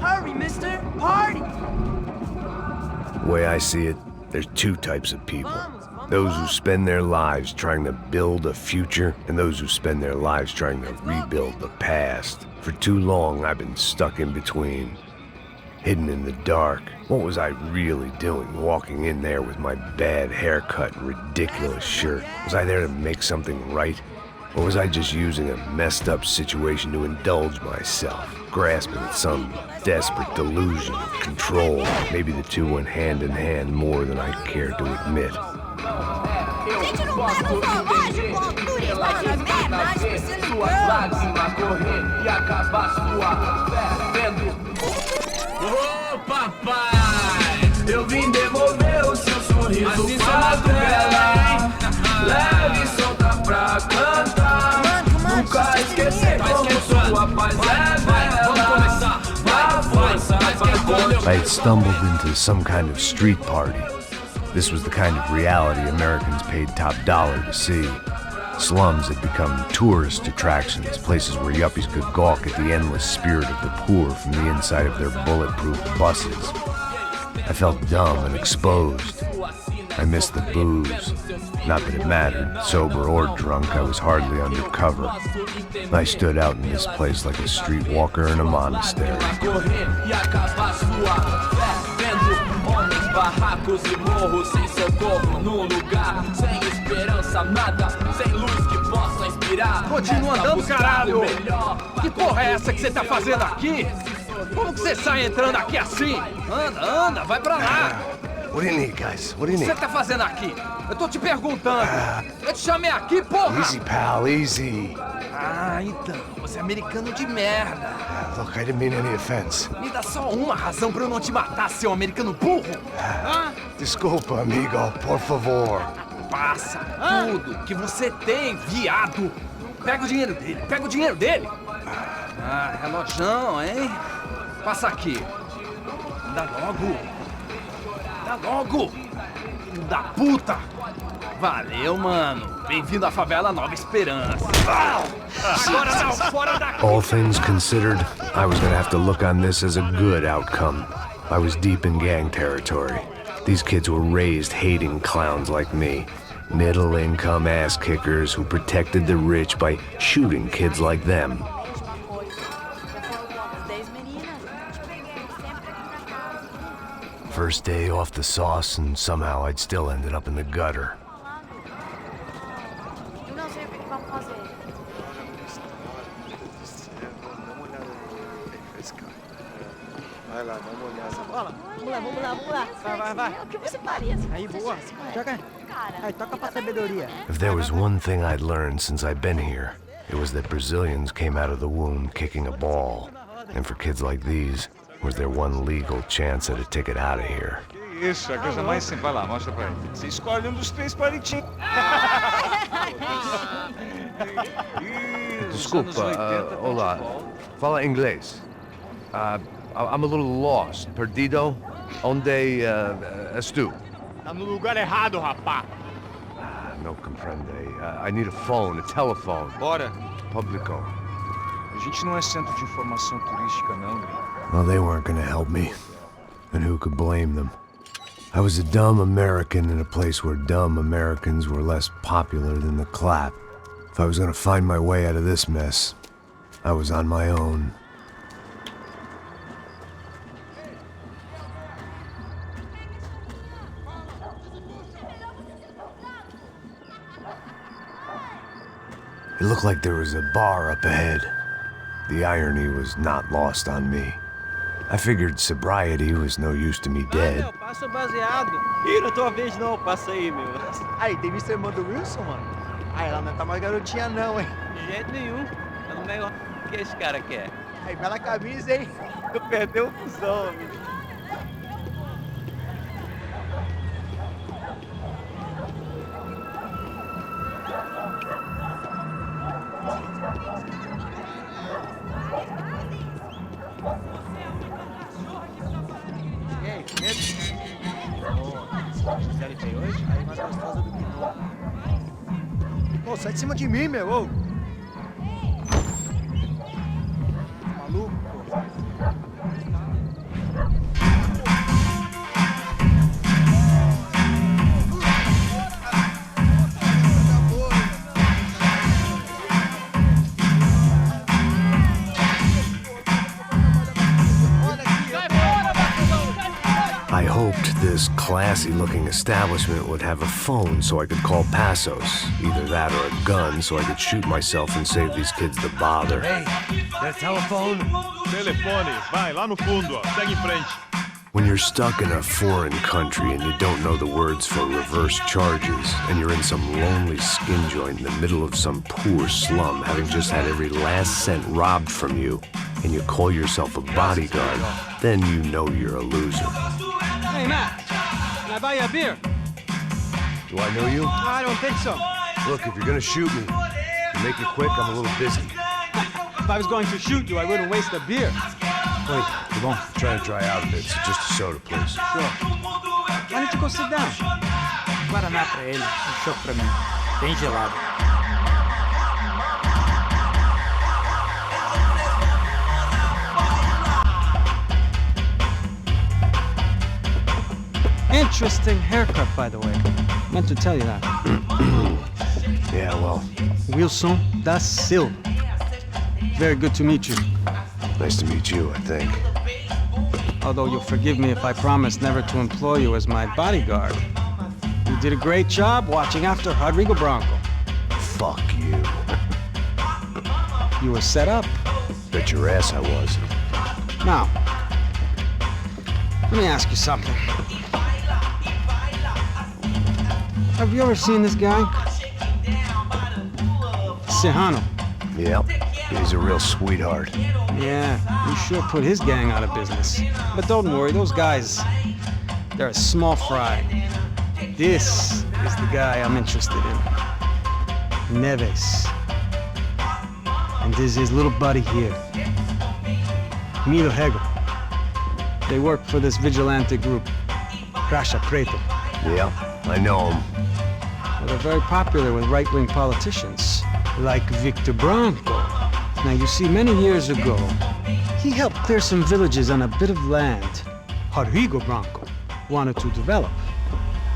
Hurry, mister! Party! The way I see it, there's two types of people. Those who spend their lives trying to build a future, and those who spend their lives trying to rebuild the past. For too long, I've been stuck in between, hidden in the dark. What was I really doing, walking in there with my bad haircut and ridiculous shirt? Was I there to make something right? Or was I just using a messed up situation to indulge myself, grasping at some desperate delusion of control? Maybe the two went hand in hand more than I cared to admit. Gente, não tá no zoológico, alturas, mas de merda, nós Ô papai, eu vim devolver o seu sorriso pra tela. Leve e solta pra cantar. Nunca esquecer como sua paz é bela. Vá força, I had stumbled into some kind of street party. This was the kind of reality Americans paid top dollar to see. Slums had become tourist attractions, places where yuppies could gawk at the endless spirit of the poor from the inside of their bulletproof buses. I felt dumb and exposed. I missed the booze. Not that it mattered, sober or drunk, I was hardly undercover. I stood out in this place like a streetwalker in a monastery. barracos e morros sem socorro num lugar sem esperança, nada, sem luz que possa inspirar. Continua andando, caralho! Que porra é essa que você tá fazendo aqui? Como que você sai entrando aqui assim? Anda, vai pra lá! What do you need, guys? What do you O que need? você tá fazendo aqui? Eu tô te perguntando. Eu te chamei aqui, porra! Easy, pal, easy. Ah, então, você é americano de merda. Look, I didn't mean any offense. Me dá só uma razão pra eu não te matar, seu americano burro. Desculpa, amigo, por favor. Passa tudo que você tem, viado. Pega o dinheiro dele, Ah, relojão, hein? Passa aqui. Dá logo. Filho da puta. Valeu, mano. Bem-vindo à favela Nova Esperança. Agora não, fora daqui. All things considered, I was gonna have to look on this as a good outcome. I was deep in gang territory. These kids were raised hating clowns like me. Middle-income ass-kickers who protected the rich by shooting kids like them. First day off the sauce, and somehow I'd still ended up in the gutter. Eu não sei o que vamos fazer. Vai lá, dá uma olhada. Vamos lá. Vai. O que você faria? Aí, boa. Joga. Aí, toca pra sabedoria. If there was one thing I'd learned since I'd been here, it was that Brazilians came out of the womb kicking a ball. And for kids like these, was their one legal chance at a ticket out of here. Isso, a coisa mais simples. Vai lá, mostra pra ele. Você escolhe um dos três palitinhos. Desculpa, olá. Fala inglês. I'm a little lost. Perdido? Onde estou? Tá no lugar errado, rapá. No comprende. I need a phone, a telephone. Bora. Publico. A gente não é centro de informação turística, não, gringo. Well, they weren't gonna help me. And who could blame them? I was a dumb American in a place where dumb Americans were less popular than the clap. If I was gonna find my way out of this mess, I was on my own. It looked like there was a bar up ahead. The irony was not lost on me. I figured sobriety was no use to me dead. Meu, passa o baseado. Ih, não é tua vez não, passa aí, meu. Aí, tem visto a irmã do Wilson, mano? Aí, ela não tá mais garotinha não, hein? De jeito nenhum. Eu não venho. O que esse cara quer? Aí, bela camisa, hein? Tu perdeu o fusão, amigo. E aí, Gisele tem hoje? Aí, mais gostosa do que nunca. Pô, sai de cima de mim, meu! Ô. Maluco? this classy-looking establishment would have a phone so I could call Passos. Either that or a gun so I could shoot myself and save these kids the bother. Hey, that telephone? Telefone, vai, lá no fundo, ó. Segue em frente. When you're stuck in a foreign country and you don't know the words for reverse charges, and you're in some lonely skin joint in the middle of some poor slum, having just had every last cent robbed from you, and you call yourself a bodyguard, then you know you're a loser. Hey, Matt, can I buy you a beer? Do I know you? I don't think so. Look, if you're gonna shoot me, make it quick, I'm a little busy. If I was going to shoot you, I wouldn't waste a beer. Wait, come on. Try to dry out a bit. So just a soda, please. Sure. Why don't you go sit down? Guaraná pra ele, chopp pra mim. Bem gelado. Interesting haircut, by the way. Meant to tell you that. Yeah, well, Wilson da Silva. Very good to meet you. nice to meet you, I think. Although you'll forgive me if I promise never to employ you as my bodyguard. You did a great job watching after Rodrigo Branco. Fuck you. You were set up. Bet your ass I was. Now, let me ask you something. Have you ever seen this guy? Serrano. Yep, he's a real sweetheart. Yeah, you sure put his gang out of business. But don't worry, those guys, they're a small fry. This is the guy I'm interested in. Neves. And this is his little buddy here. Milo Hegel. They work for this vigilante group, Crasha Preto. Yeah, I know him. Well, they're very popular with right-wing politicians, like Victor Branco. Now, you see, many years ago, he helped clear some villages on a bit of land Rodrigo Branco wanted to develop.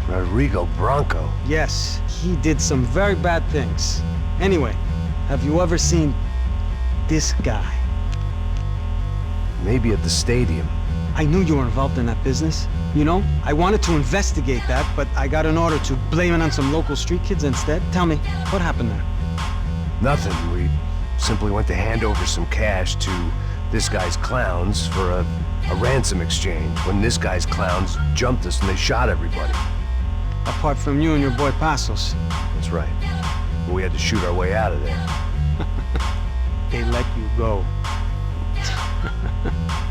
Rodrigo Branco? Yes, he did some very bad things. Anyway, have you ever seen this guy? Maybe at the stadium. I knew you were involved in that business. You know, I wanted to investigate that, but I got an order to blame it on some local street kids instead. Tell me, what happened there? Nothing. We simply went to hand over some cash to this guy's clowns for a ransom exchange when this guy's clowns jumped us and they shot everybody. Apart from you and your boy Passos. That's right. We had to shoot our way out of there. They let you go.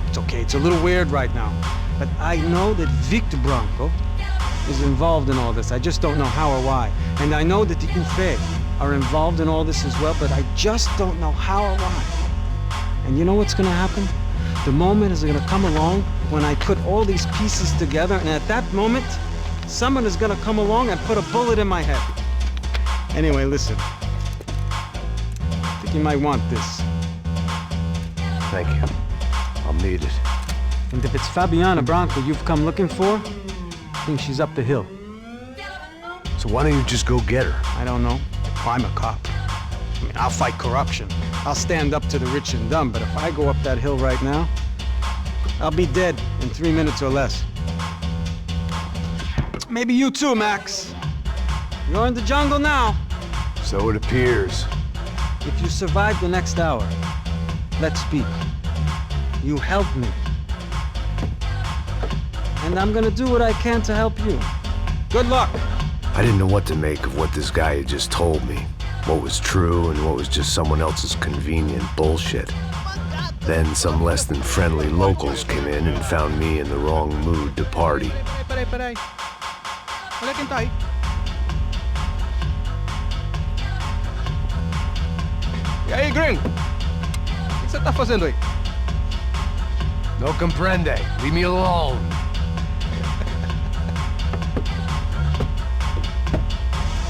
It's okay, it's a little weird right now. But I know that Victor Branco is involved in all this. I just don't know how or why. And I know that the UFE are involved in all this as well, but I just don't know how or why. And you know what's gonna happen? The moment is gonna come along when I put all these pieces together, and at that moment, someone is gonna come along and put a bullet in my head. Anyway, listen. I think you might want this. Thank you. I'll need it. And if it's Fabiana Branco you've come looking for, I think she's up the hill. So why don't you just go get her? I don't know. I'm a cop. I mean, I'll fight corruption. I'll stand up to the rich and dumb, but if I go up that hill right now, I'll be dead in 3 minutes or less. Maybe you too, Max. You're in the jungle now. So it appears. If you survive the next hour, let's speak. You help me. And I'm gonna do what I can to help you. Good luck. I didn't know what to make of what this guy had just told me. What was true and what was just someone else's convenient bullshit. Then some less than friendly locals came in and found me in the wrong mood to party. Peraí. Olha quem tá aí. E aí, gringo? O que você tá fazendo aí? No comprende. Leave me alone.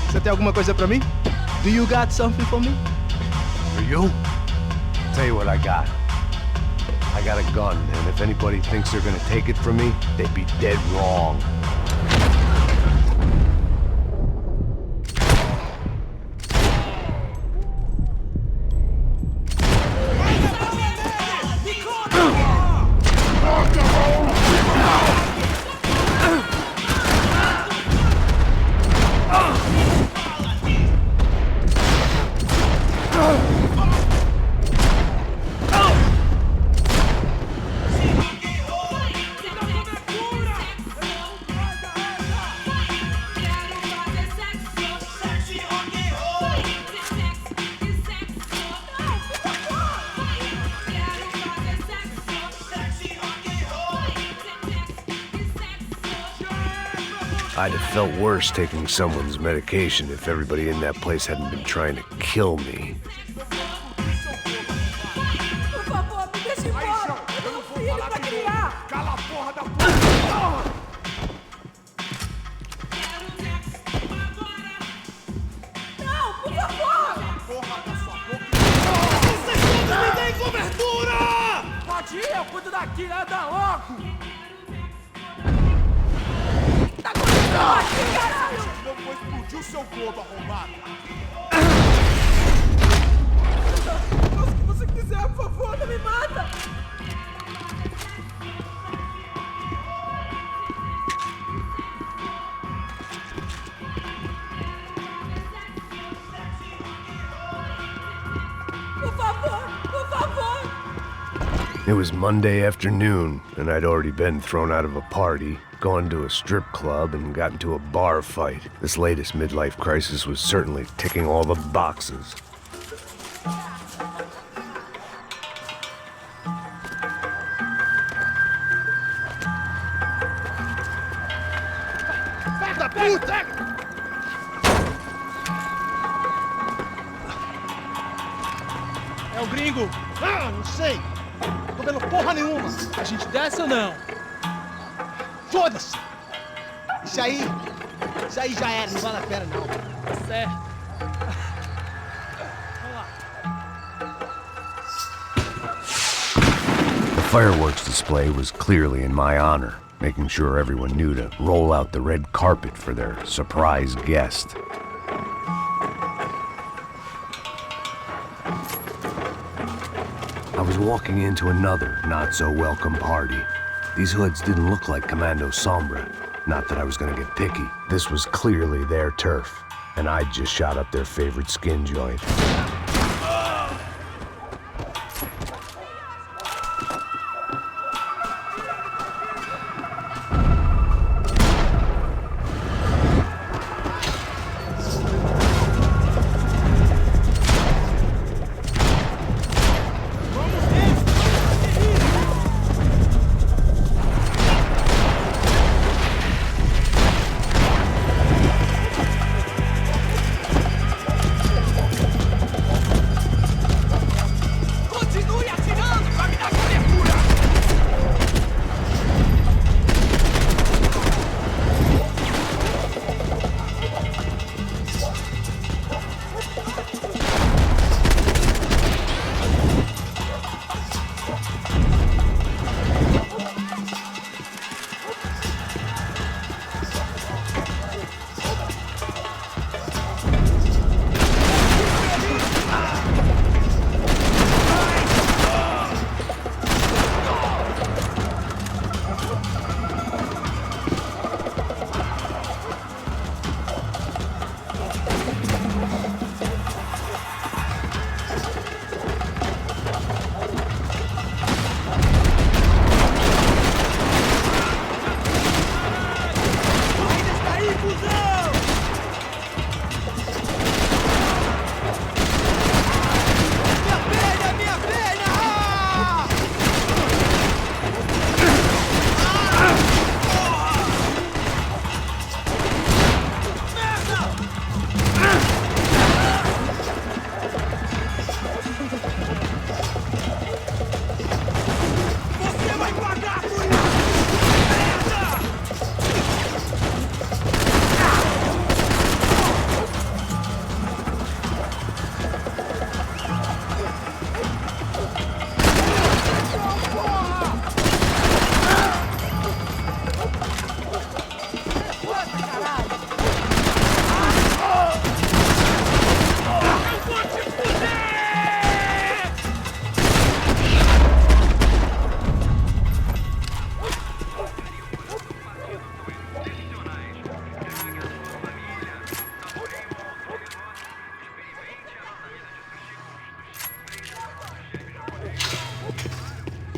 Você tem alguma coisa pra mim? Do you got something for me? For you? Tell you what I got. I got a gun, and if anybody thinks they're gonna take it from me, they'd be dead wrong. I'd have felt worse taking someone's medication if everybody in that place hadn't been trying to kill me. Por favor, me deixe embora. Eu tenho um filho pra criar. Cala a porra da porra! Não, por favor. Porra da sua boca! Vocês todos me deem cobertura! Pode ir, eu cuido daqui, anda logo. Tá acontecendo aqui, caralho! Não vou explodir o seu globo, arrombado! Faça o que você quiser, por favor, não me mata! Por favor, por favor! It was Monday afternoon, and I'd already been thrown out of a party, gone to a strip club, and got into a bar fight. This latest midlife crisis was certainly ticking all the boxes. Filho da puta! É o gringo! Ah, não sei! Tô vendo porra nenhuma! A gente desce ou não? Foda-se! Isso aí já era, não vale a pena não. Tá certo. Vamos lá. The fireworks display was clearly in my honor, making sure everyone knew to roll out the red carpet for their surprise guest. I was walking into another not-so-welcome party. These hoods didn't look like Commando Sombra. Not that I was gonna get picky. This was clearly their turf, and I'd just shot up their favorite skin joint.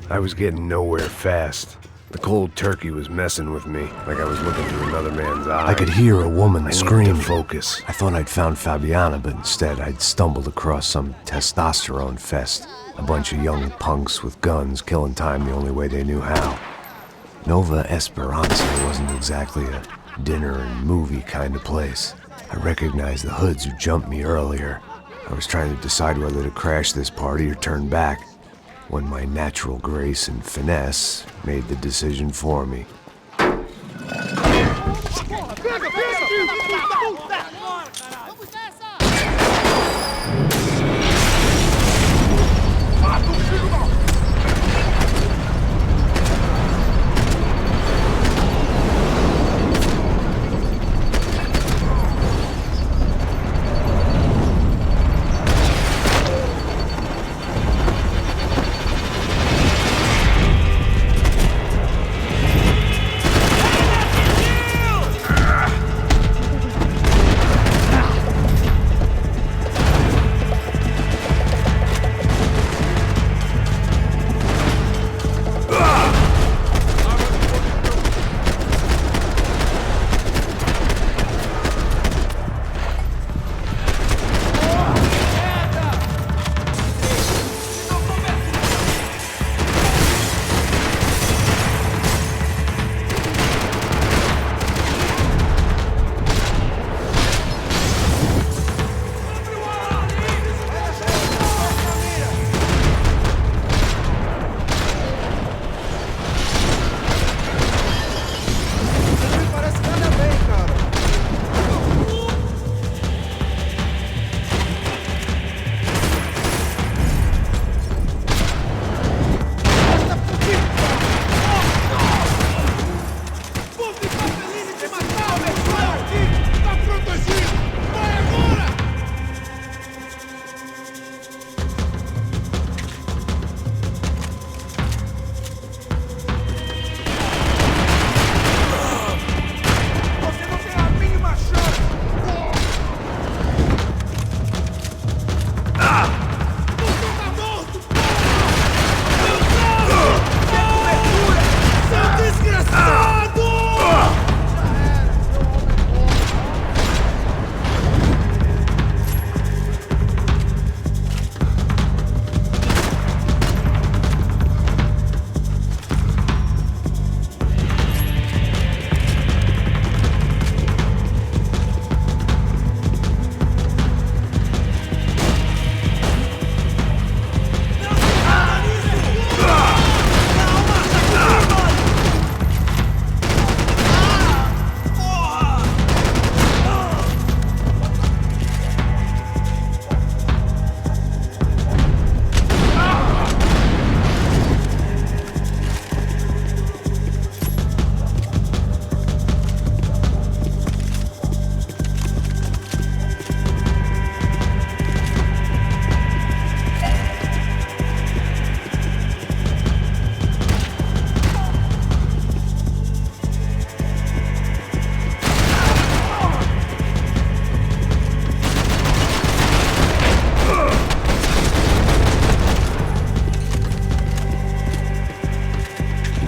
I was getting nowhere fast. The cold turkey was messing with me, like I was looking through another man's eyes. I could hear a woman scream. Focus. I thought I'd found Fabiana, but instead I'd stumbled across some testosterone fest. A bunch of young punks with guns killing time the only way they knew how. Nova Esperanza wasn't exactly a dinner and movie kind of place. I recognized the hoods who jumped me earlier. I was trying to decide whether to crash this party or turn back, when my natural grace and finesse made the decision for me.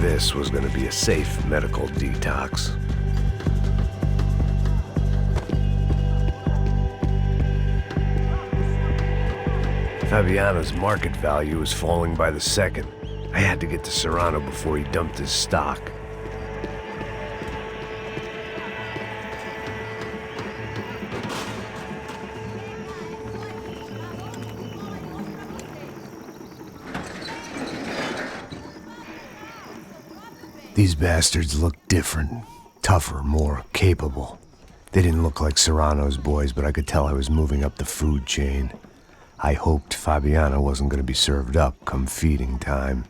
This was gonna be a safe medical detox. Fabiano's market value was falling by the second. I had to get to Serrano before he dumped his stock. These bastards looked different, tougher, more capable. They didn't look like Serrano's boys, but I could tell I was moving up the food chain. I hoped Fabiano wasn't going to be served up come feeding time.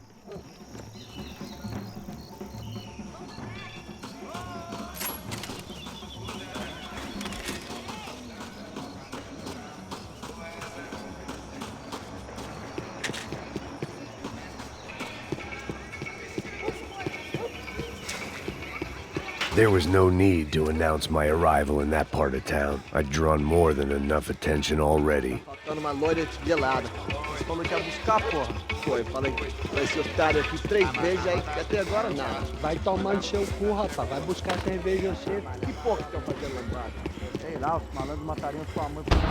There was no need to announce my arrival in that part of town. I'd drawn more than enough attention already. Faltando uma loira gelada. Você falou que ia buscar, porra. Foi, falei pra esse otário aqui 3 vezes, aí até agora nada. Vai tomar no seu cu, rapaz. Vai buscar cerveja você. Que porra que estão fazendo lembrado? Sei lá, os malandros matariam sua mãe por uma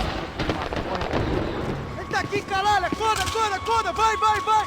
porra. Ele tá aqui, caralho! Acorda, acorda, acorda! Vai, vai, vai!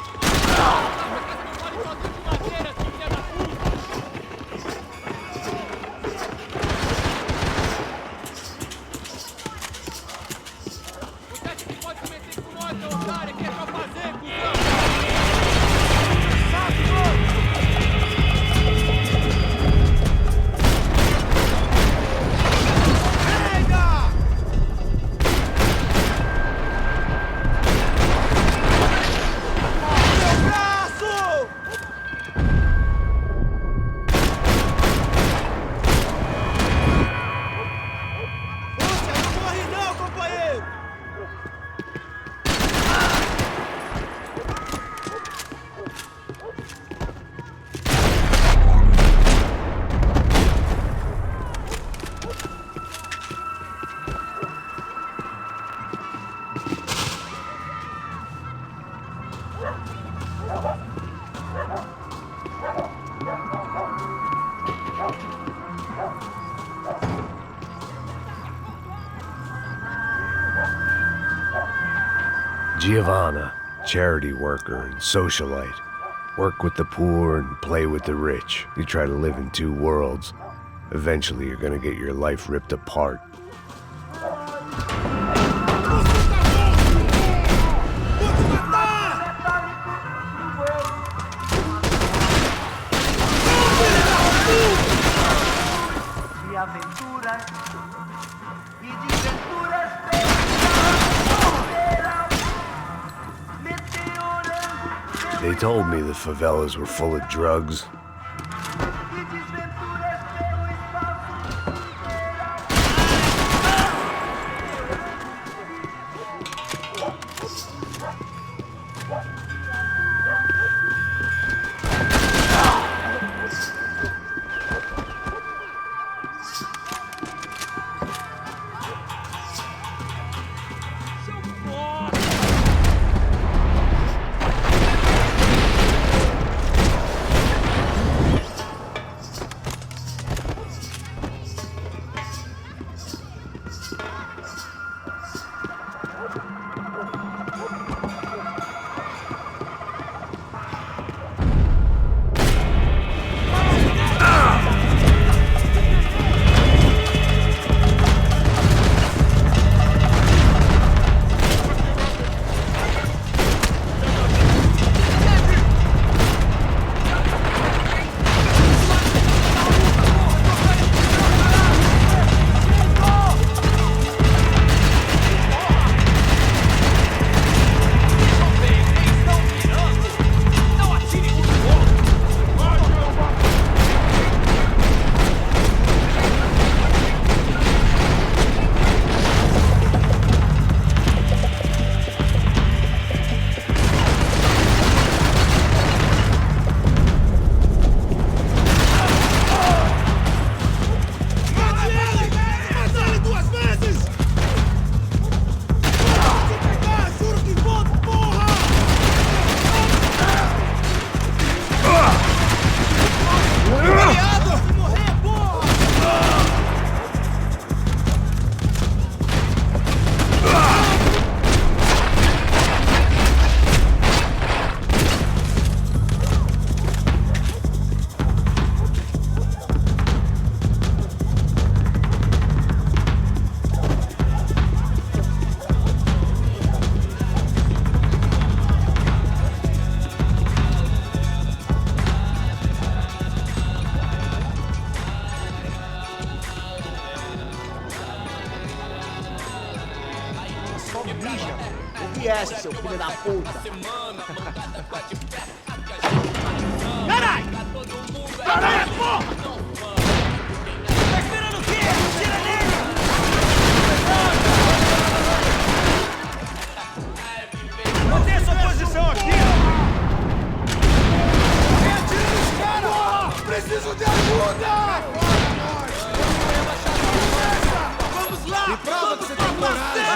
Giovanna, charity worker and socialite. Work with the poor and play with the rich. You try to live in two worlds. Eventually, you're gonna get your life ripped apart. They told me the favelas were full of drugs. viesse, seu filho da puta. Caralho! Caralho, porra! Tá esperando o quê? Tira nele! Mantém sua posição aqui! Vem atirando os caras! Porra! Preciso de ajuda! Vamos lá! Me prova que você tem coragem!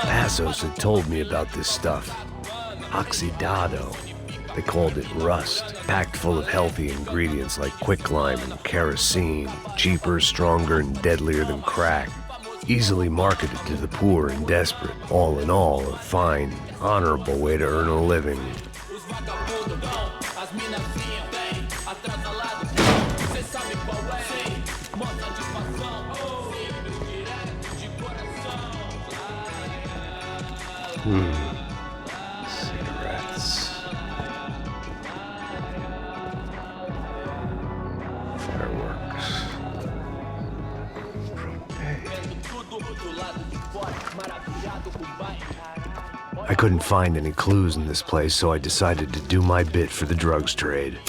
Passos had told me about this stuff. Oxidado. They called it rust, packed full of healthy ingredients like quicklime and kerosene, cheaper, stronger, and deadlier than crack. Easily marketed to the poor and desperate. All in all, a fine, honorable way to earn a living. Cigarettes. Fireworks. I couldn't find any clues in this place, so I decided to do my bit for the drugs trade.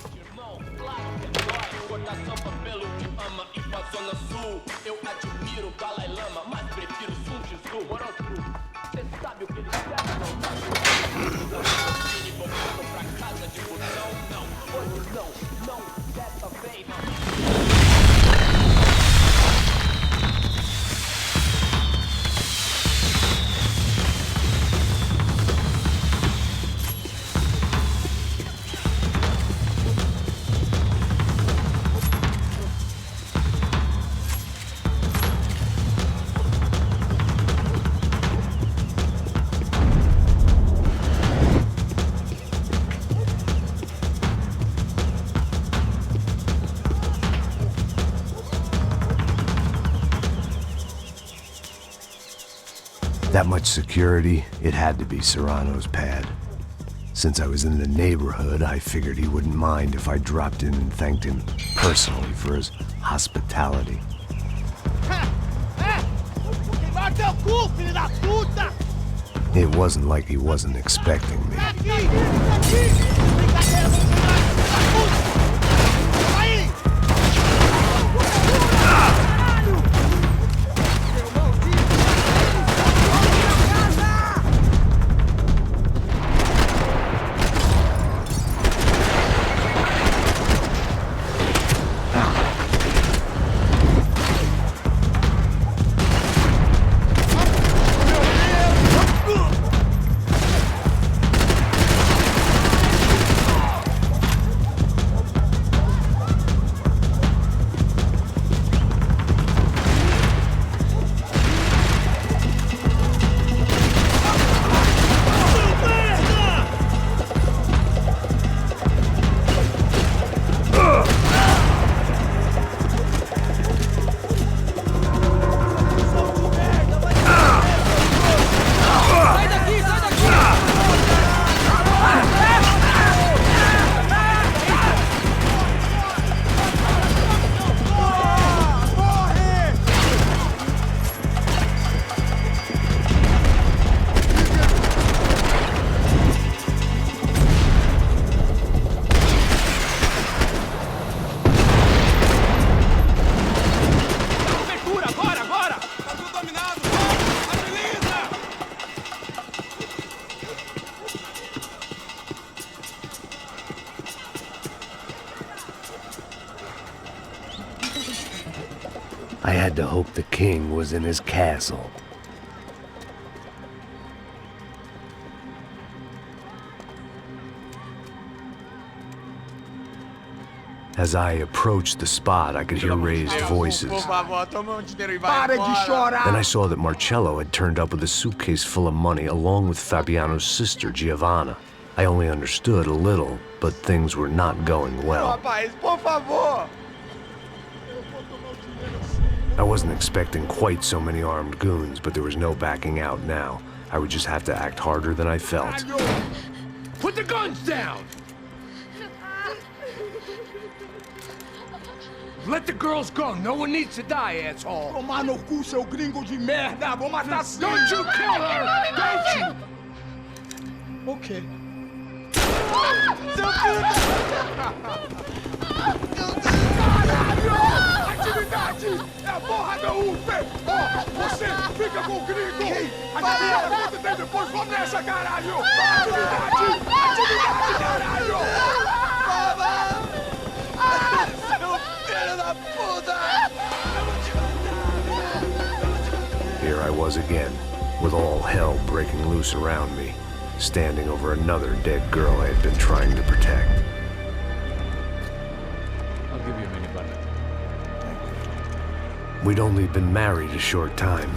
That much security, it had to be Serrano's pad. Since I was in the neighborhood, I figured he wouldn't mind if I dropped in and thanked him personally for his hospitality. It wasn't like he wasn't expecting me. I had to hope the king was in his castle. As I approached the spot, I could hear raised voices. Then I saw that Marcello had turned up with a suitcase full of money along with Fabiano's sister, Giovanna. I only understood a little, but things were not going well. I wasn't expecting quite so many armed goons, but there was no backing out now. I would just have to act harder than I felt. Put the guns down! Let the girls go. No one needs to die, asshole. Tomar no cu, seu gringo de merda. Vou matar. Don't you kill her! Don't you! Okay. Caralho! Atividade! É a porra da UP! Ó, você fica com o gringo! A gente dá conta dele depois, vamos nessa, caralho! Atividade! Atividade, caralho! Here I was again, with all hell breaking loose around me, standing over another dead girl I had been trying to protect. I'll give you a mini button. We'd only been married a short time.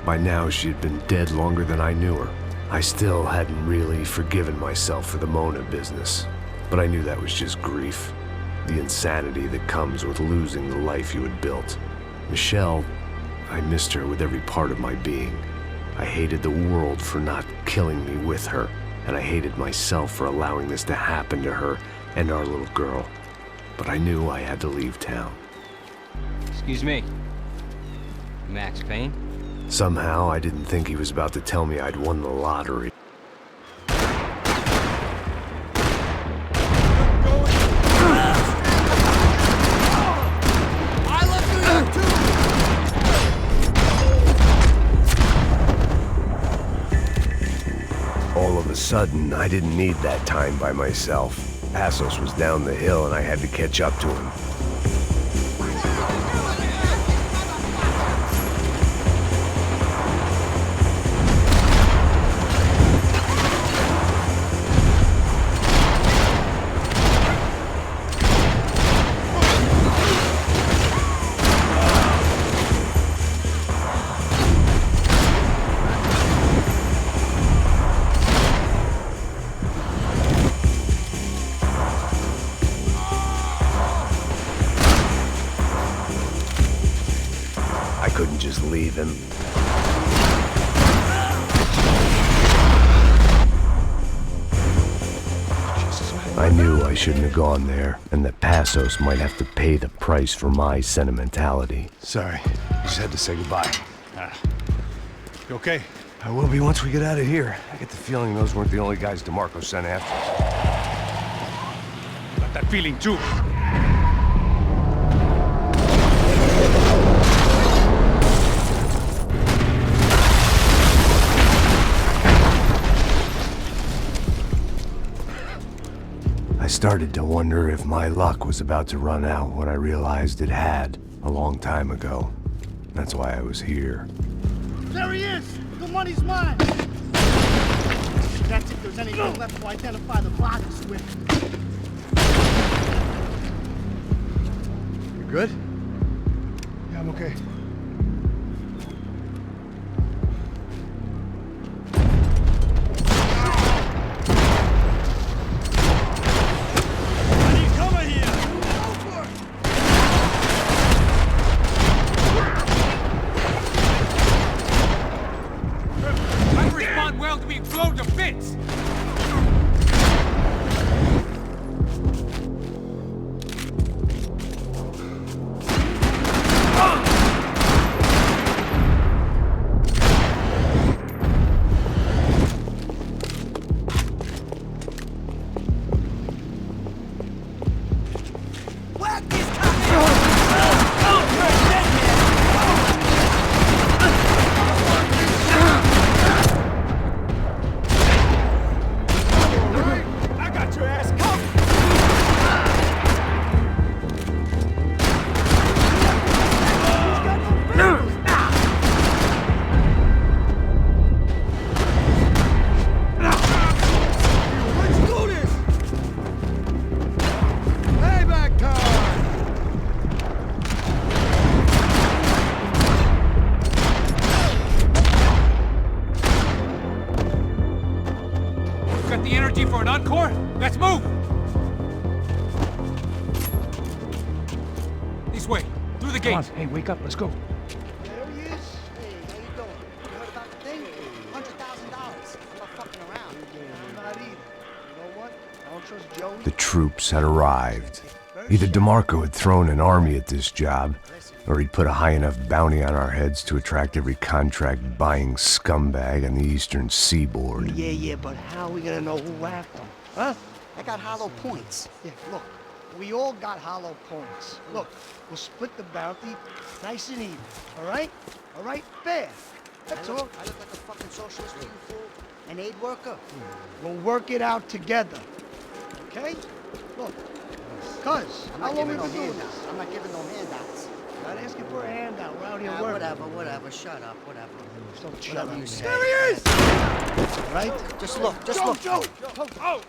By now, she had been dead longer than I knew her. I still hadn't really forgiven myself for the Mona business, but I knew that was just grief. The insanity that comes with losing the life you had built. Michelle, I missed her with every part of my being. I hated the world for not killing me with her, and I hated myself for allowing this to happen to her and our little girl. But I knew I had to leave town. Excuse me. Max Payne? Somehow, I didn't think he was about to tell me I'd won the lottery. All of a sudden, I didn't need that time by myself. Assos was down the hill and I had to catch up to him. I couldn't just leave him. I knew I shouldn't have gone there, and that Passos might have to pay the price for my sentimentality. Sorry, just had to say goodbye. You okay? I will be once we get out of here. I get the feeling those weren't the only guys DeMarco sent after us. Got that feeling too. I started to wonder if my luck was about to run out when I realized it had a long time ago. That's why I was here. There he is! The money's mine! That's if there's anything left to identify the bodies with. You good? Yeah, I'm okay. Hey, wake up, let's go. There he is. Hey, how you doing? You heard about the thing? $100,000. I'm not fucking around. I'm not either. You know what? I don't trust Joey. The troops had arrived. Either DeMarco had thrown an army at this job, or he'd put a high enough bounty on our heads to attract every contract-buying scumbag on the eastern seaboard. Yeah, but how are we gonna know who whacked them? Huh? I got hollow points. Yeah, look. We all got hollow points. Look, we'll split the bounty nice and even. All right? All right? Fair. That's all. I look like a fucking socialist to you, fool. An aid worker. We'll work it out together. Okay? Look. Cuz, I'm how not long giving we no been doing handouts. this? I'm not giving no handouts. Not asking for a handout. We're out here working. Whatever. Shut up, whatever. Don't shut Whatever up, you man. say. There he is! All right? Just look. Joe! Oh!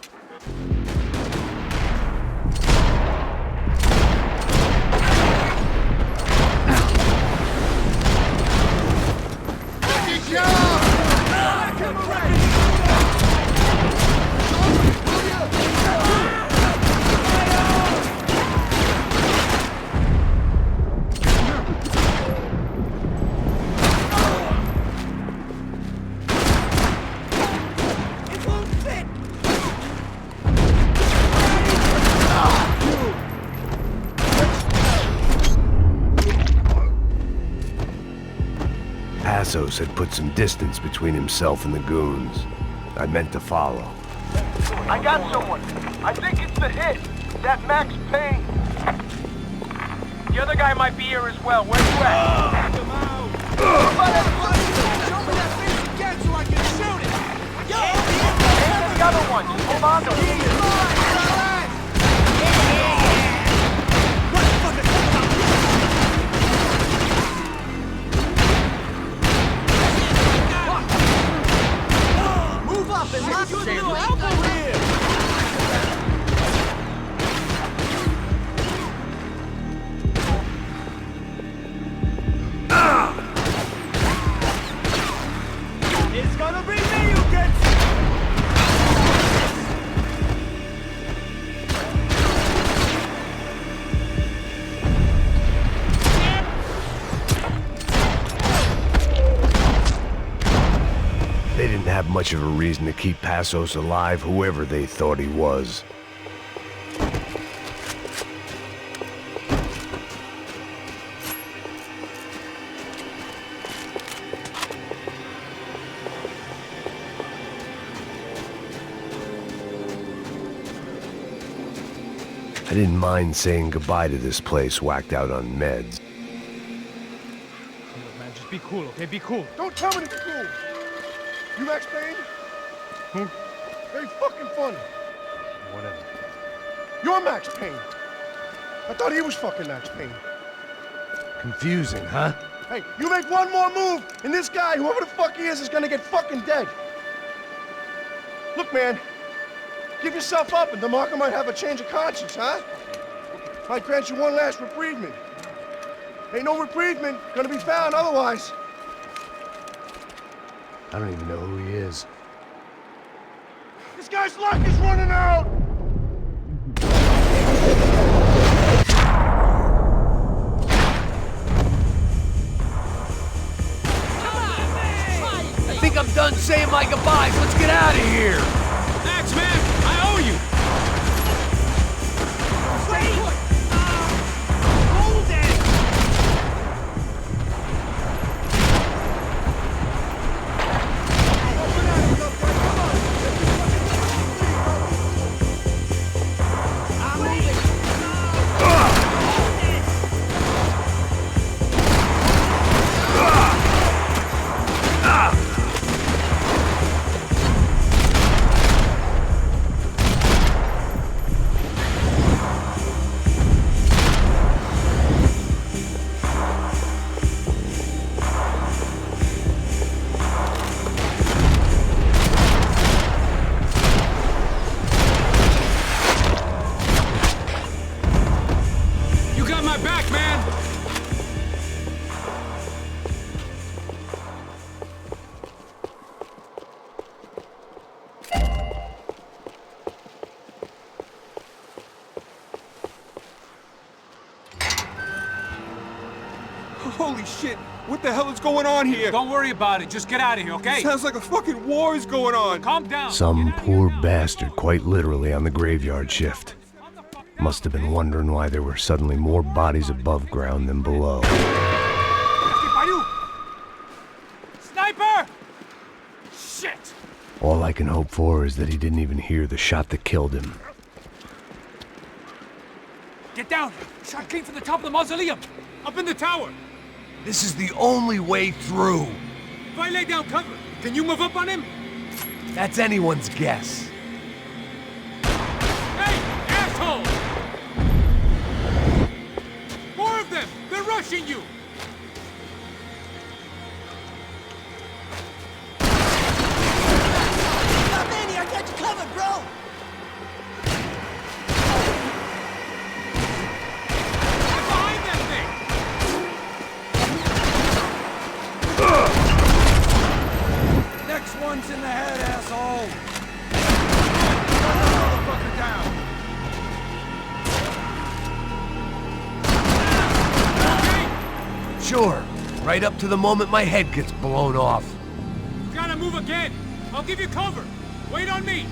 Passos had put some distance between himself and the goons. I meant to follow. I got someone. I think it's the hit. That Max Payne. The other guy might be here as well. Where you at? Show me that face again so I can shoot it. Yo, And the other one. Hold on to it. Move up and lock your little elbow here. It's gonna be me who gets it. They didn't have much of a reason to keep Passos alive, whoever they thought he was. I didn't mind saying goodbye to this place whacked out on meds. Look, man, just be cool, okay? Be cool. Don't tell me to be cool. You Max Payne? Who? Very fucking funny. Whatever. You're Max Payne. I thought he was fucking Max Payne. Confusing, huh? Hey, you make one more move, and this guy, whoever the fuck he is gonna get fucking dead. Look, man, give yourself up, and DeMarco might have a change of conscience, huh? Might grant you one last reprievement. Ain't no reprievement gonna be found otherwise. I don't even know who he is. This guy's luck is running out! I think I'm done saying my goodbyes. Let's get out of here. Max, man, I owe you. Hold it. You got my back, man. Holy shit! What the hell is going on here? Don't worry about it. Just get out of here, okay? Sounds like a fucking war is going on. Calm down. Some poor bastard quite literally on the graveyard shift. Must have been wondering why there were suddenly more bodies above ground than below. Sniper! Shit! All I can hope for is that he didn't even hear the shot that killed him. Get down! Shot came from the top of the mausoleum! Up in the tower! This is the only way through. If I lay down cover, can you move up on him? That's anyone's guess. Hey, asshole! More of them! They're rushing you! Manny, I got you covered, bro! Get behind that thing! Next one's in the head, asshole. Motherfucker down! Sure. Right up to the moment my head gets blown off. You gotta move again! I'll give you cover! Wait on me!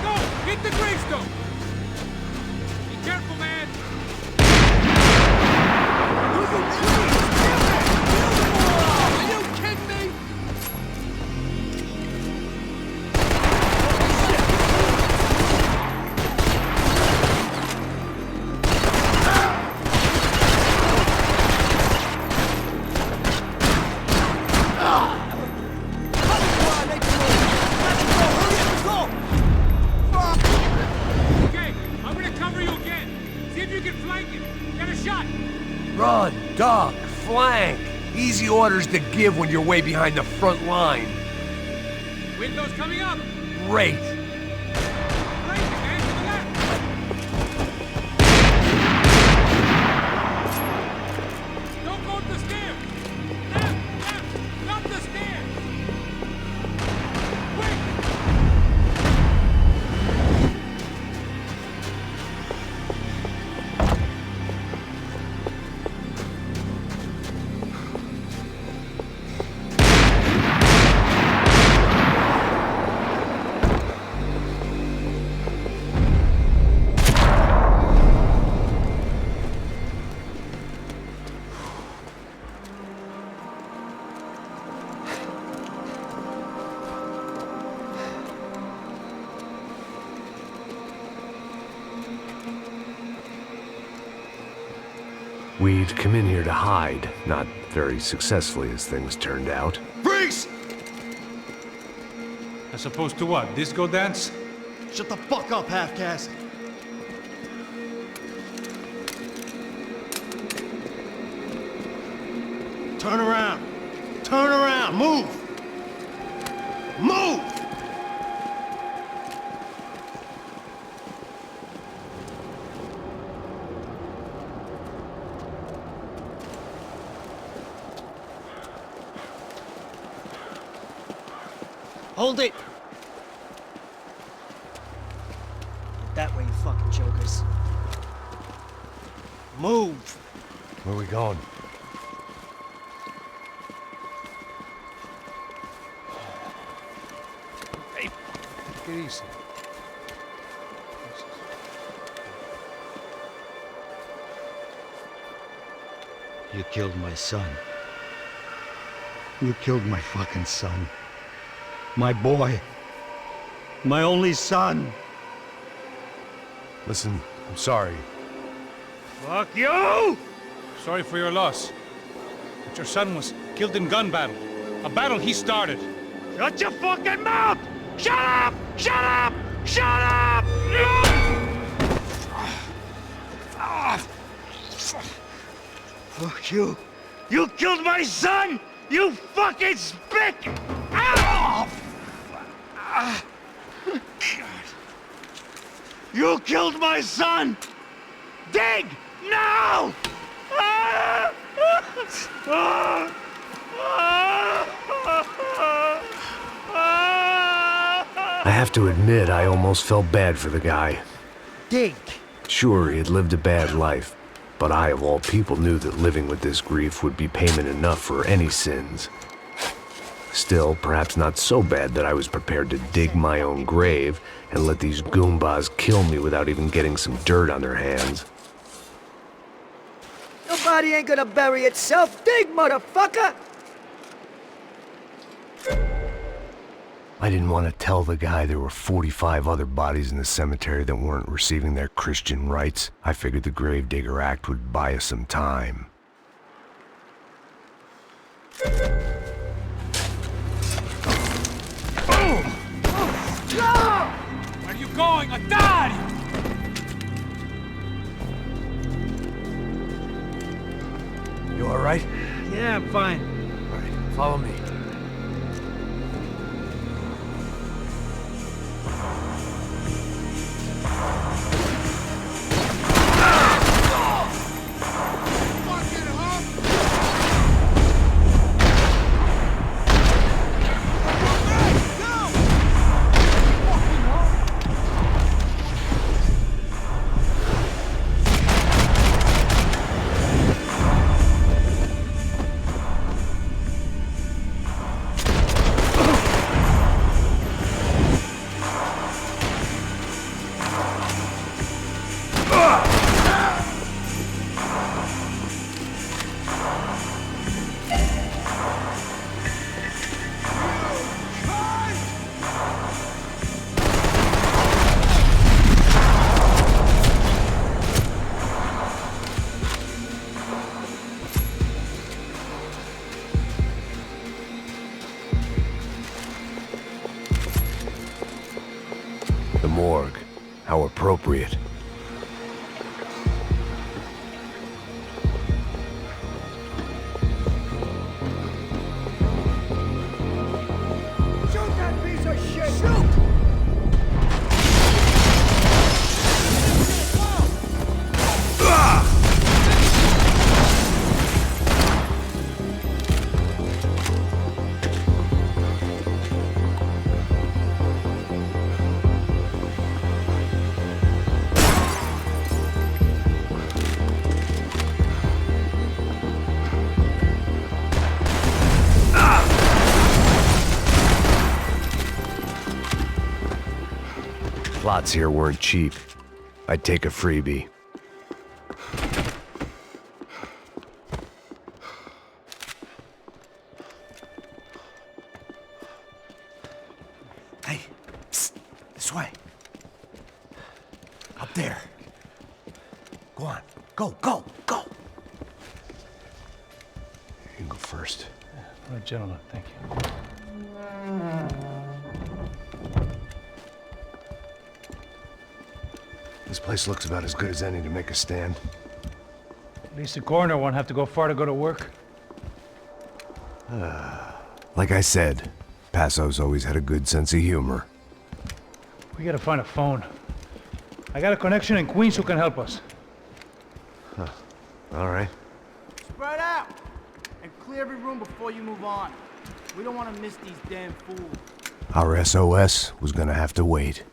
Go! Hit the gravestone! Be careful, man! Are you kidding me? Okay, I'm gonna cover you again. See if you can flank him. Get a shot. Run, duck, flank. Easy orders to give when you're way behind the front line. Window's coming up. Great. Flank it, man, to the left. Don't go up the stairs. Left, up the stairs. Quick. We'd come in here to hide, not very successfully as things turned out. Freeze! As opposed to what? Disco dance? Shut the fuck up, half-caste. Turn around. Turn around. Move. Move! Hold it! That way, you fucking jokers. Move! Where are we going? Hey, take it easy. You killed my son. You killed my fucking son. My boy. My only son. Listen, I'm sorry. Fuck you! Sorry for your loss. But your son was killed in gun battle. A battle he started. Shut your fucking mouth! Shut up! Shut up! Shut up! Fuck you. You killed my son! You fucking spick! Ah! You killed my son! Dig! Now! I have to admit, I almost felt bad for the guy. Dig! Sure, he had lived a bad life, but I, of all people, knew that living with this grief would be payment enough for any sins. Still, perhaps not so bad that I was prepared to dig my own grave and let these goombas kill me without even getting some dirt on their hands. Your body ain't gonna bury itself. Dig, motherfucker! I didn't want to tell the guy there were 45 other bodies in the cemetery that weren't receiving their Christian rites. I figured the Gravedigger Act would buy us some time. Where are you going? Atari! You all right? Yeah, I'm fine. All right, follow me. The morgue. How appropriate. Shoot that piece of shit! Shoot! Plots here weren't cheap. I'd take a freebie. Hey, psst, this way. Up there. Go on. Go, go, go. first. All right, gentlemen, thank you. This place looks about as good as any to make a stand. At least the coroner won't have to go far to go to work. Like I said, Passo's always had a good sense of humor. We gotta find a phone. I got a connection in Queens who can help us. All right. Spread out! And clear every room before you move on. We don't want to miss these damn fools. Our SOS was gonna have to wait.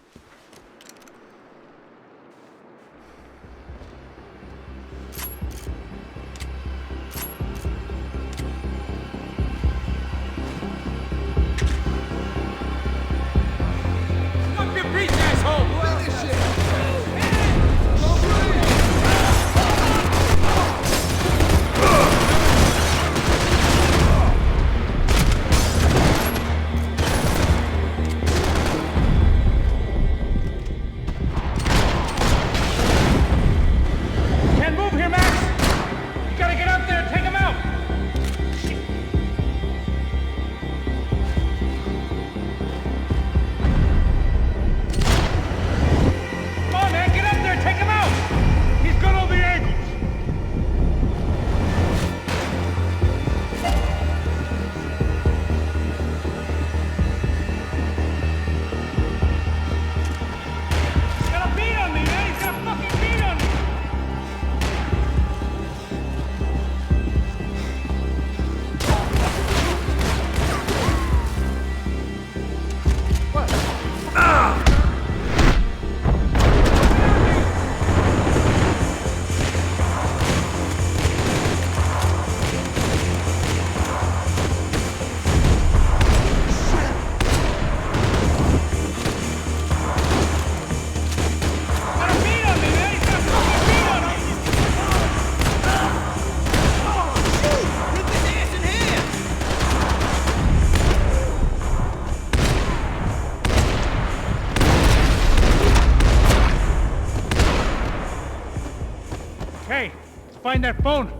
Hey, let's find that phone.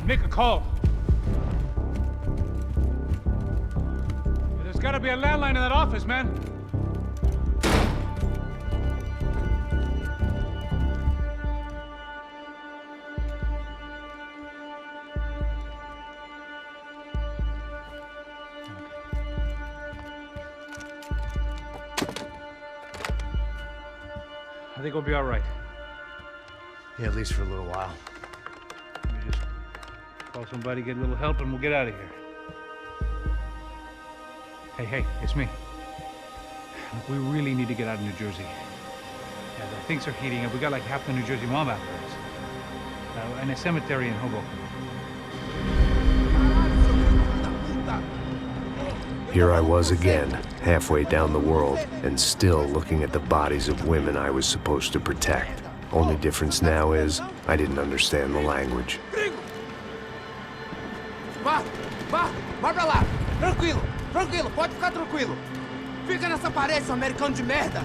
Make a call. There's gotta be a landline in that office, man. I think we'll be all right. Yeah, at least for a little while. Let me just call somebody, get a little help, and we'll get out of here. Hey, it's me. Look, we really need to get out of New Jersey. Yeah, things are heating up. We got like half the New Jersey mob after us. And a cemetery in Hoboken. Here I was again, halfway down the world, and still looking at the bodies of women I was supposed to protect. Only difference now is, I didn't understand the language. Vai pra lá! Tranquilo, pode ficar tranquilo! Fica nessa parede, seu americano de merda!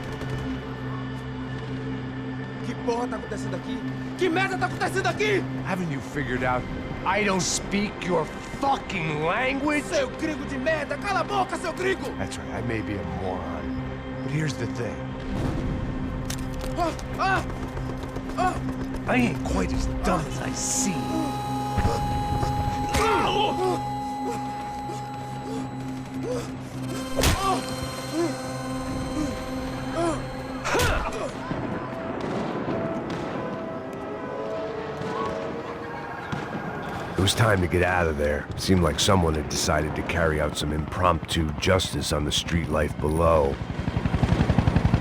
Que porra tá acontecendo aqui? Que merda tá acontecendo aqui? Haven't you figured out I don't speak your fucking language? Seu gringo de merda! Cala a boca, seu gringo! That's right, I may be a moron, but here's the thing. I ain't quite as dumb as I seem. It was time to get out of there. It seemed like someone had decided to carry out some impromptu justice on the street life below.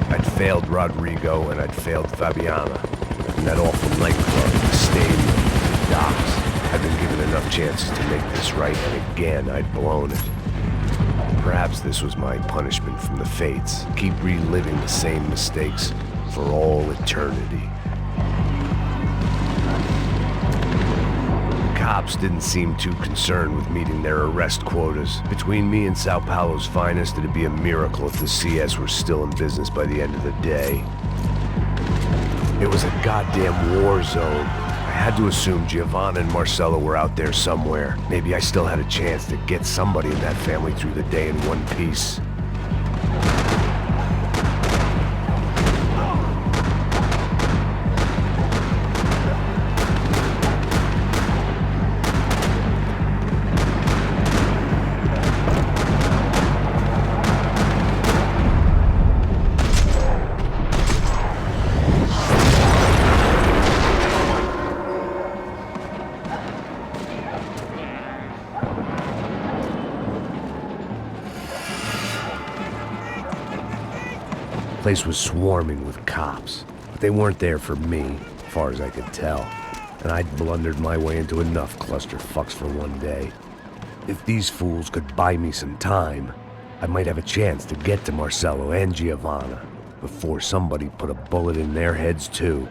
I'd failed Rodrigo and I'd failed Fabiana. And that awful nightclub, the stadium, the docks. I'd been given enough chances to make this right, and again I'd blown it. Perhaps this was my punishment from the fates. Keep reliving the same mistakes for all eternity. Cops didn't seem too concerned with meeting their arrest quotas. Between me and Sao Paulo's finest, it'd be a miracle if the CS were still in business by the end of the day. It was a goddamn war zone. I had to assume Giovanna and Marcello were out there somewhere. Maybe I still had a chance to get somebody in that family through the day in one piece. The place was swarming with cops, but they weren't there for me, as far as I could tell, and I'd blundered my way into enough clusterfucks for one day. If these fools could buy me some time, I might have a chance to get to Marcello and Giovanna before somebody put a bullet in their heads too.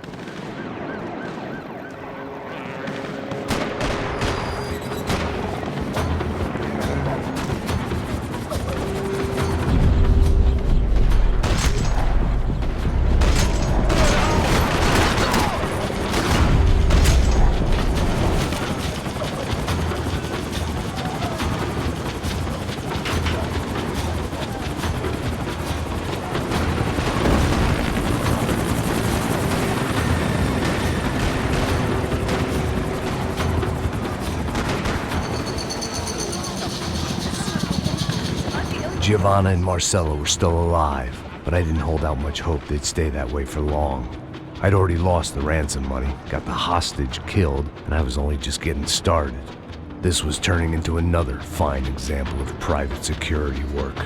Giovanna and Marcello were still alive, but I didn't hold out much hope they'd stay that way for long. I'd already lost the ransom money, got the hostage killed, and I was only just getting started. This was turning into another fine example of private security work.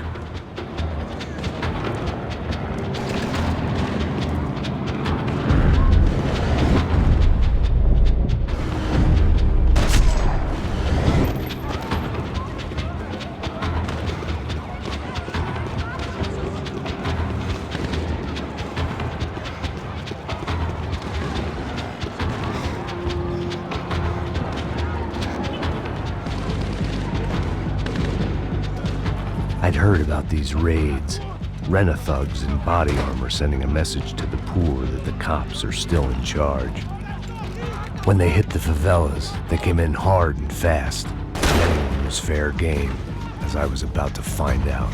I'd heard about these raids. Rent-a-thugs in body armor sending a message to the poor that the cops are still in charge. When they hit the favelas, they came in hard and fast. Anyone was fair game, as I was about to find out.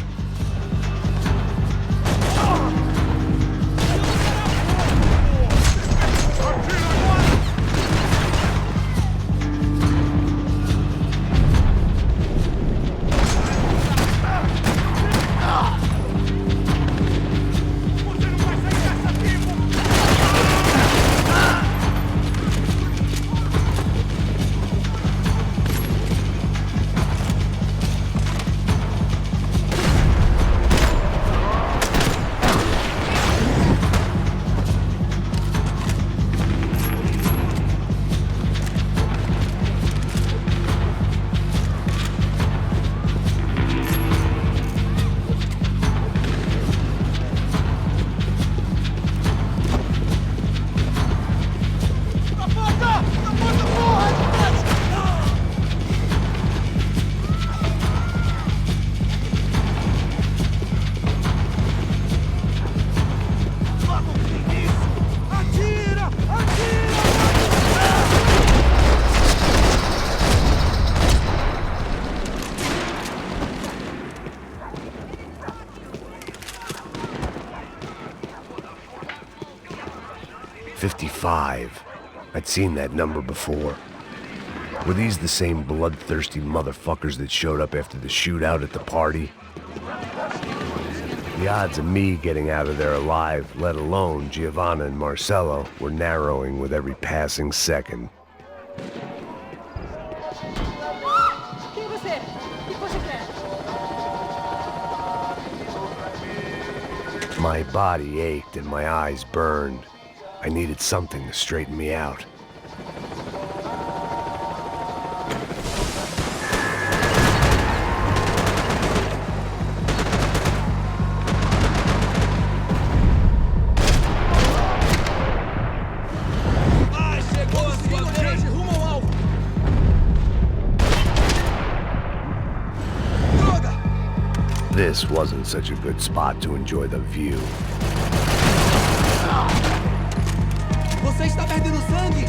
I'd seen that number before. Were these the same bloodthirsty motherfuckers that showed up after the shootout at the party? The odds of me getting out of there alive, let alone Giovanna and Marcello, were narrowing with every passing second. My body ached and my eyes burned. I needed something to straighten me out. This wasn't such a good spot to enjoy the view. Você está perdendo sangue!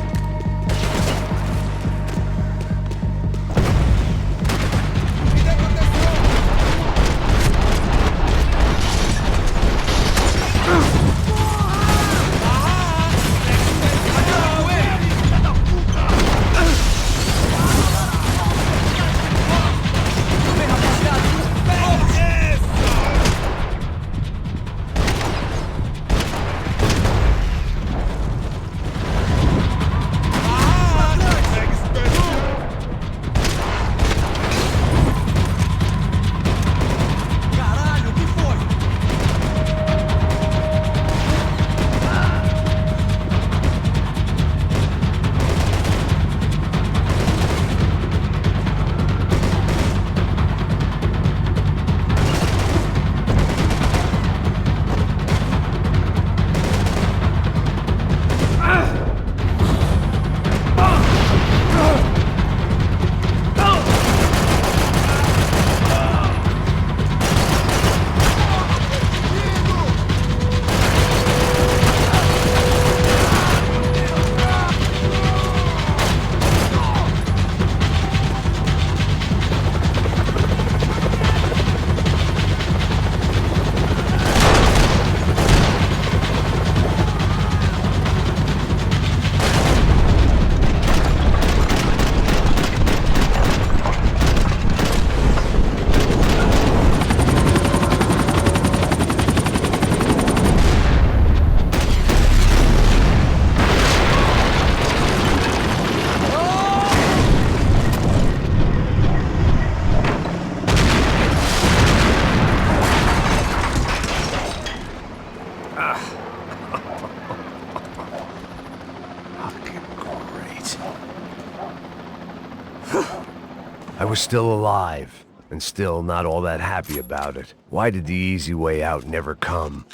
was still alive, and still not all that happy about it. Why did the easy way out never come?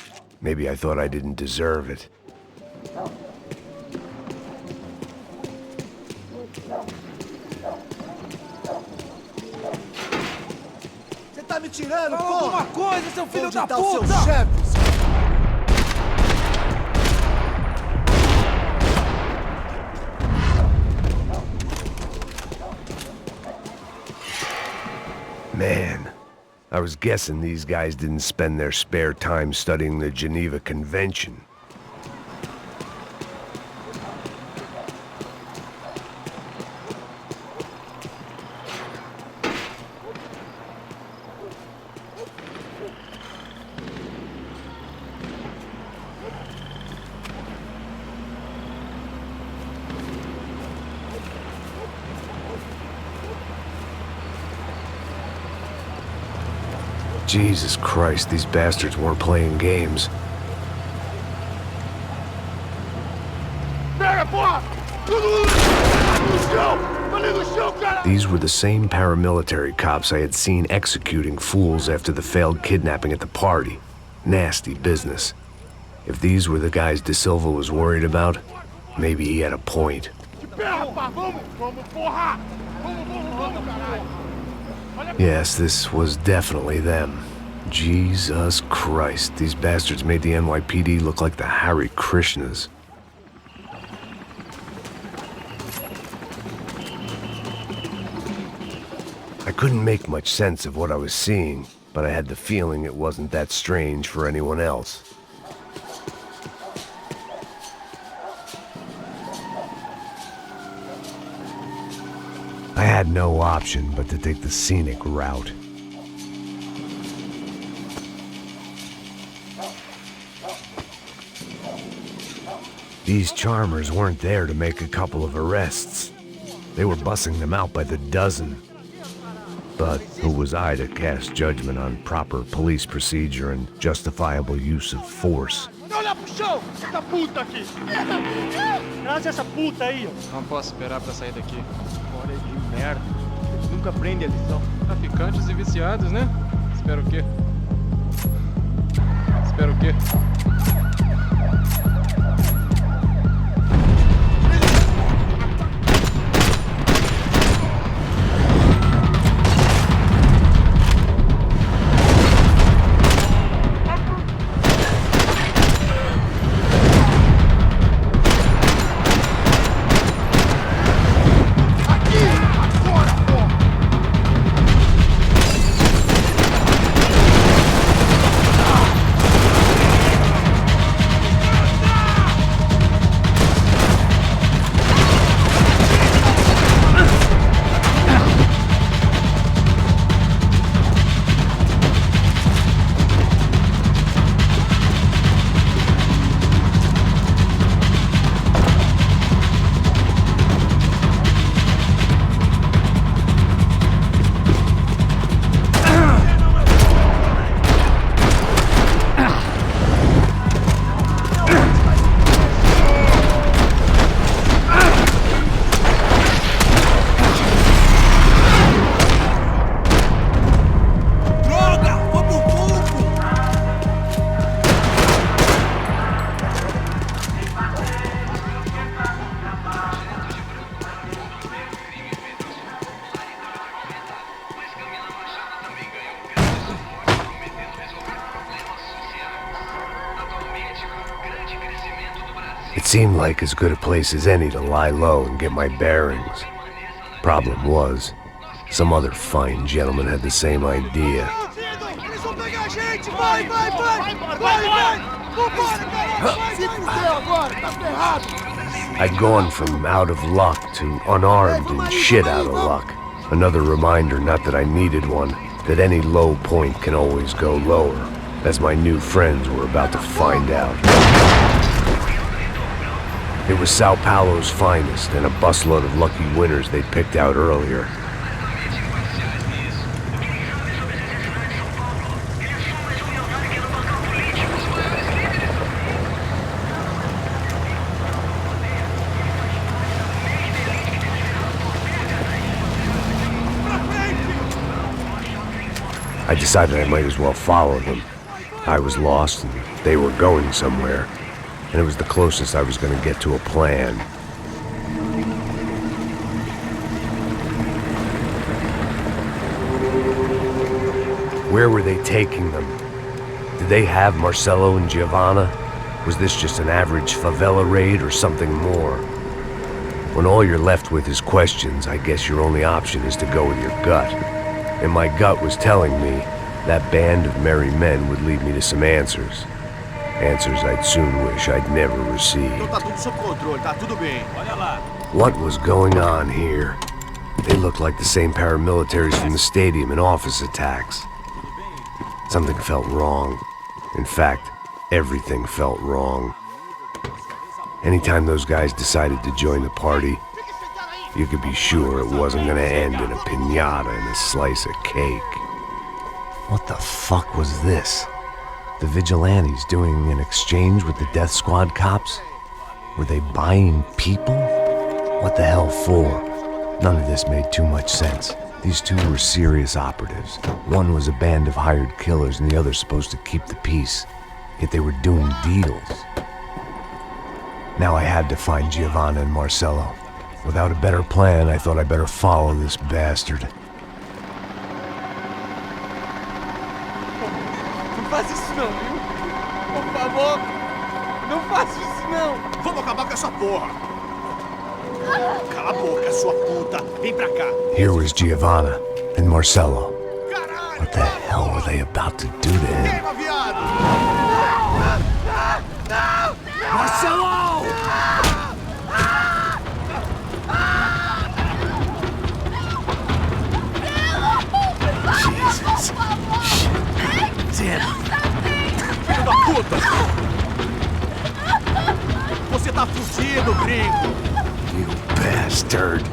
Maybe I thought I didn't deserve it. Você tá me tirando, Fala porra? alguma coisa, seu filho da Onde tá o seu puta! chefe? Man, I was guessing these guys didn't spend their spare time studying the Geneva Convention. Jesus Christ, these bastards weren't playing games. These were the same paramilitary cops I had seen executing fools after the failed kidnapping at the party. Nasty business. If these were the guys De Silva was worried about, maybe he had a point. Yes, this was definitely them. Jesus Christ, these bastards made the NYPD look like the Hare Krishnas. I couldn't make much sense of what I was seeing, but I had the feeling it wasn't that strange for anyone else. I had no option but to take the scenic route. These charmers weren't there to make a couple of arrests. They were bussing them out by the dozen. But who was I to cast judgment on proper police procedure and justifiable use of force? Olha pro chão, essa puta aqui! Traz essa puta aí, ó. Não posso esperar pra sair daqui. Olha de merda. Eles nunca aprendem a lição. Traficantes e viciados, né? Espero o quê? Espero o quê? It seemed like as good a place as any to lie low and get my bearings. Problem was, some other fine gentleman had the same idea. Eles vão pegar a gente! Vai, vai, vai! Vai, vai! Vambora, cara! Se fudeu agora, tá ferrado! I'd gone from out of luck to unarmed and shit out of luck. Another reminder, not that I needed one, that any low point can always go lower, as my new friends were about to find out. It was Sao Paulo's finest and a busload of lucky winners they'd picked out earlier. Pra frente! I decided I might as well follow them. I was lost, and they were going somewhere, and it was the closest I was going to get to a plan. Where were they taking them? Did they have Marcelo and Giovanna? Was this just an average favela raid or something more? When all you're left with is questions, I guess your only option is to go with your gut. And my gut was telling me that band of merry men would lead me to some answers. Answers I'd soon wish I'd never received. What was going on here? They looked like the same paramilitaries from the stadium in office attacks. Something felt wrong. In fact, everything felt wrong. Anytime those guys decided to join the party, you could be sure it wasn't gonna end in a piñata and a slice of cake. What the fuck was this? The vigilantes doing an exchange with the death squad cops? Were they buying people? What the hell for? None of this made too much sense. These two were serious operatives. One was a band of hired killers and the other supposed to keep the peace. Yet they were doing deals. Now I had to find Giovanna and Marcelo. Without a better plan, I thought I better follow this bastard. Não faz isso não, viu? Por favor, não faça isso não. Vamos acabar com essa porra. Cala a boca, sua puta. Vem pra cá. Here was Giovanna and Marcelo. What the hell were they about to do to him? Marcelo! Jesus. Shit. Damn. Filho da puta! Você tá fugido, gringo! You bastard.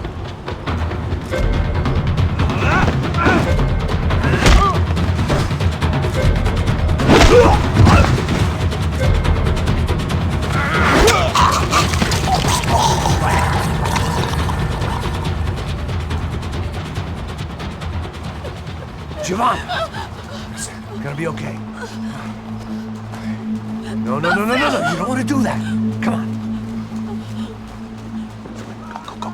Giovanna! It's gonna be okay. No. You don't want to do that. Come on. Go.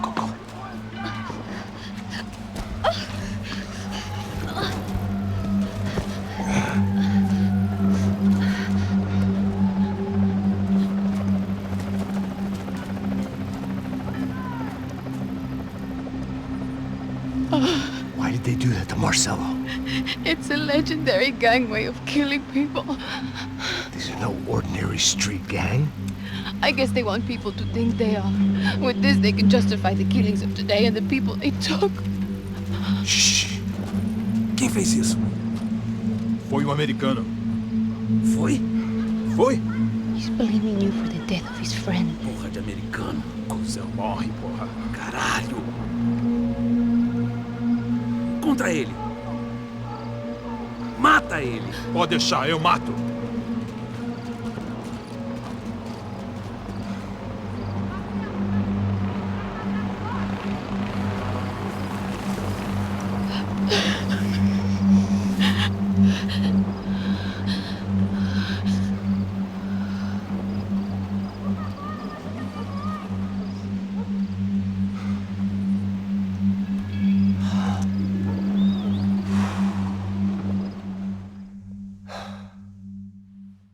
Why did they do that to Marcelo? It's a legendary gang way of killing people. These are no ordinary street gang. I guess they want people to think they are. With this, they can justify the killings of today and the people they took. Shh. Quem fez isso? Foi um americano. Foi? He's blaming you for the death of his friend. Porra de americano. Cusão, morre, porra. Caralho. Contra ele. Mata ele. Pode deixar, eu mato.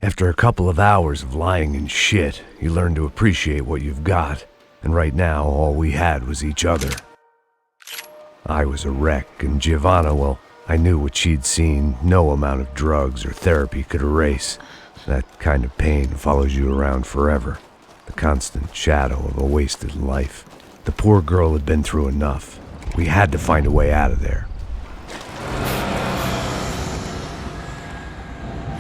After a couple of hours of lying in shit, you learn to appreciate what you've got. And right now, all we had was each other. I was a wreck, and Giovanna, well, I knew what she'd seen no amount of drugs or therapy could erase. That kind of pain follows you around forever. The constant shadow of a wasted life. The poor girl had been through enough. We had to find a way out of there.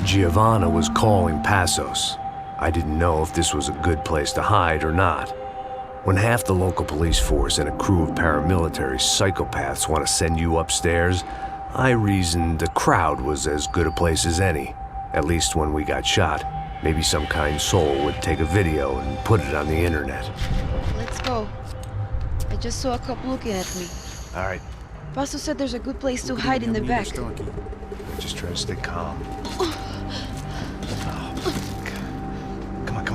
Giovanna was calling Passos. I didn't know if this was a good place to hide or not. When half the local police force and a crew of paramilitary psychopaths want to send you upstairs, I reasoned the crowd was as good a place as any. At least when we got shot, maybe some kind soul would take a video and put it on the internet. Let's go. I just saw a cop looking at me. All right. Passos said there's a good place to hide in the back. Just try to stay calm. Oh,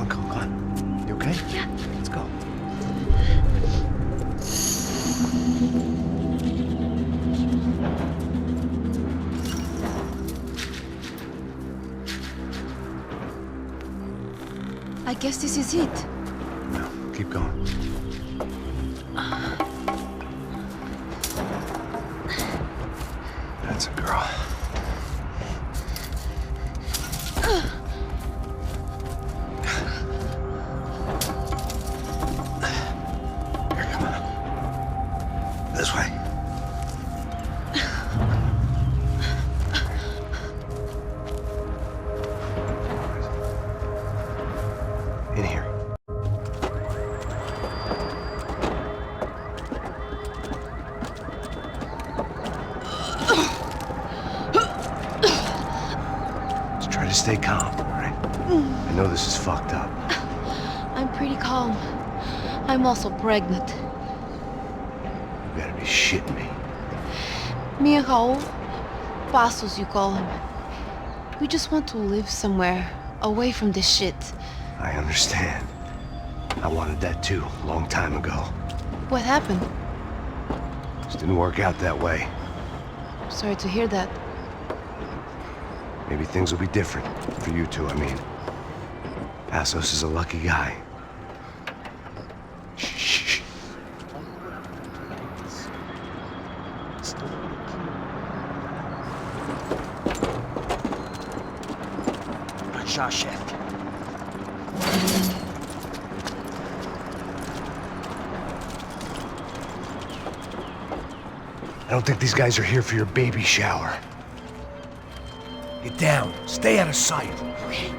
come on. You okay? Yeah. Let's go. I guess this is it. No, keep going. That's a girl. Here, come on. This way. In here. Just try to stay calm, all right? I know this is fucked up. I'm pretty calm. I'm also pregnant. You gotta be shitting me. Me and Raul, Passos you call him. We just want to live somewhere, away from this shit. I understand. I wanted that too, a long time ago. What happened? Just didn't work out that way. Sorry to hear that. Maybe things will be different. For you two, I mean. Passos is a lucky guy. Shh. Good shot, chef. I don't think these guys are here for your baby shower. Get down. Stay out of sight. Okay.